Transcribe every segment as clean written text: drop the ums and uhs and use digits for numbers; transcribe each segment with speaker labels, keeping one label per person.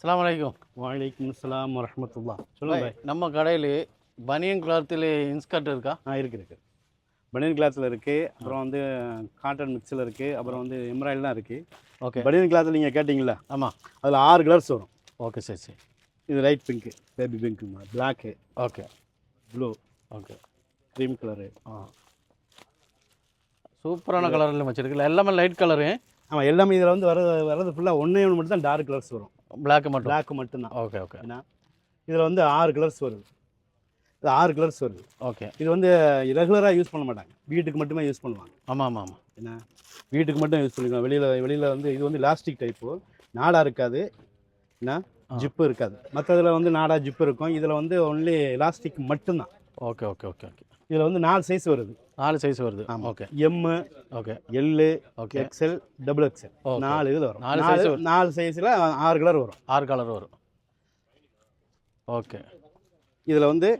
Speaker 1: அஸ்ஸலாமு அலைக்கும்.
Speaker 2: வலைக்கும் அஸ்ஸலாம் வரஹ்மத்துல்லாஹ். சொல்லுங்கள் பாய்.
Speaker 1: நம்ம கடையில் பனியன் கிளாத்தில் இன்ஸ்கர்ட் இருக்கா?
Speaker 2: இருக்கு பனியன் கிளாத்தில் இருக்குது, அப்புறம் வந்து காட்டன் மிக்ஸில் இருக்குது, அப்புறம் வந்து எம்ப்ராய்டரிலாம் இருக்குது.
Speaker 1: ஓகே.
Speaker 2: பனியன் கிளாத்தில் நீங்கள் கேட்டிங்களா?
Speaker 1: ஆமாம்.
Speaker 2: அதில் 6 கலர்ஸ் வரும்.
Speaker 1: ஓகே, சரி சரி.
Speaker 2: இது லைட் பிங்க்கு, பேபி பிங்க்குமா, black,
Speaker 1: okay
Speaker 2: blue,
Speaker 1: okay.
Speaker 2: Cream colour.
Speaker 1: சூப்பரான கலரில் வச்சுருக்குல்ல, எல்லாமே லைட் கலரு.
Speaker 2: ஆமாம், எல்லாமே இதில் வந்து வர்றது ஃபுல்லாக ஒன்றே ஒன்று மட்டும் தான் டார்க் கலர்ஸ் வரும்.
Speaker 1: பிளாக்கு மட்டும்.
Speaker 2: பிளாக்கு மட்டும்தான்.
Speaker 1: Okay okay.
Speaker 2: ஏன்னா இதில் வந்து 6 கலர்ஸ் வருது. இது 6 கலர்ஸ் வருது.
Speaker 1: ஓகே.
Speaker 2: இது வந்து ரெகுலராக யூஸ் பண்ண மாட்டாங்க, வீட்டுக்கு மட்டுமே யூஸ் பண்ணுவாங்க.
Speaker 1: ஆமாம் ஆமாம் ஆமாம்.
Speaker 2: ஏன்னா வீட்டுக்கு மட்டும் யூஸ் பண்ணிக்கலாம். வெளியில் வந்து இது வந்து எலாஸ்டிக் டைப்பு, நாடா இருக்காது, என்ன ஜிப்பு இருக்காது. மற்றதில் வந்து நாடா ஜிப்பு இருக்கும். இதில் வந்து ஒன்லி எலாஸ்டிக் மட்டும்தான்.
Speaker 1: Okay okay okay okay.
Speaker 2: இதில் வந்து 4 சைஸ் வருது.
Speaker 1: 4 சைஸ் வருது.
Speaker 2: ஆமாம்.
Speaker 1: Okay.
Speaker 2: M,
Speaker 1: okay,
Speaker 2: L,
Speaker 1: okay,
Speaker 2: XL, double XL,
Speaker 1: okay.
Speaker 2: 4 இதில் வரும்.
Speaker 1: 4 size வரும்.
Speaker 2: 4 சைஸில் 6 கலர் வரும்.
Speaker 1: 6 கலர் வரும். ஓகே.
Speaker 2: இதில் வந்து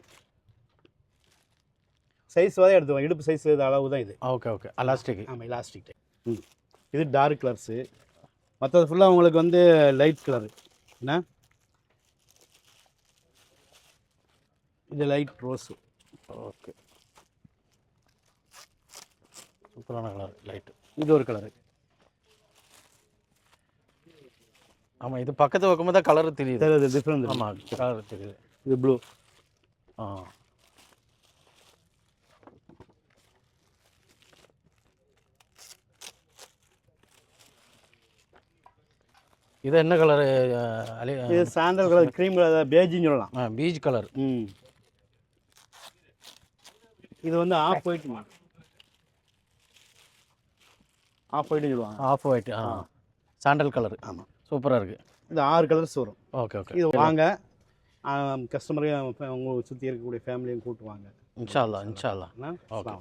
Speaker 2: சைஸ் வாதே எடுத்துவோம். இடுப்பு சைஸ் அளவு தான் இது.
Speaker 1: Okay okay. எலாஸ்டிக்.
Speaker 2: ஆமாம், எலாஸ்டிக் டைப். இது டார்க் கலர்ஸு. மற்றது ஃபுல்லாக உங்களுக்கு வந்து லைட் கலரு. என்ன இது லைட் ரோஸு.
Speaker 1: ஓகே. சூப்பரான கலர் லைட்டு.
Speaker 2: இது ஒரு கலரு.
Speaker 1: ஆமாம், இது பக்கத்து பக்கமாக தான் கலர் தெரியுது.
Speaker 2: தெரியுது, டிஃப்ரெண்ட்.
Speaker 1: ஆமாம், கலர் தெரியுது.
Speaker 2: இது ப்ளூ.
Speaker 1: ஆ, இது என்ன கலரு?
Speaker 2: இது சாண்டல் கலர், க்ரீம் கலர், பேஜின்னு சொல்லலாம்.
Speaker 1: Peach colour.
Speaker 2: இது வந்து ஆஃப் ஒயிட்டுமா, ஆஃப் ஒயிட்னு சொல்லுவாங்க.
Speaker 1: Off white. Sandal colour.
Speaker 2: ஆமாம்,
Speaker 1: சூப்பராக இருக்குது.
Speaker 2: இது 6 கலர்ஸ் வரும்.
Speaker 1: Okay okay.
Speaker 2: இது வாங்க, கஸ்டமரையும் உங்களுக்கு சுற்றி இருக்கக்கூடிய ஃபேமிலியும் கூட்டுவாங்க.
Speaker 1: இன்ஷா அல்லாஹ், இன்ஷா அல்லாஹ்.
Speaker 2: என்ன?
Speaker 1: ஓகே.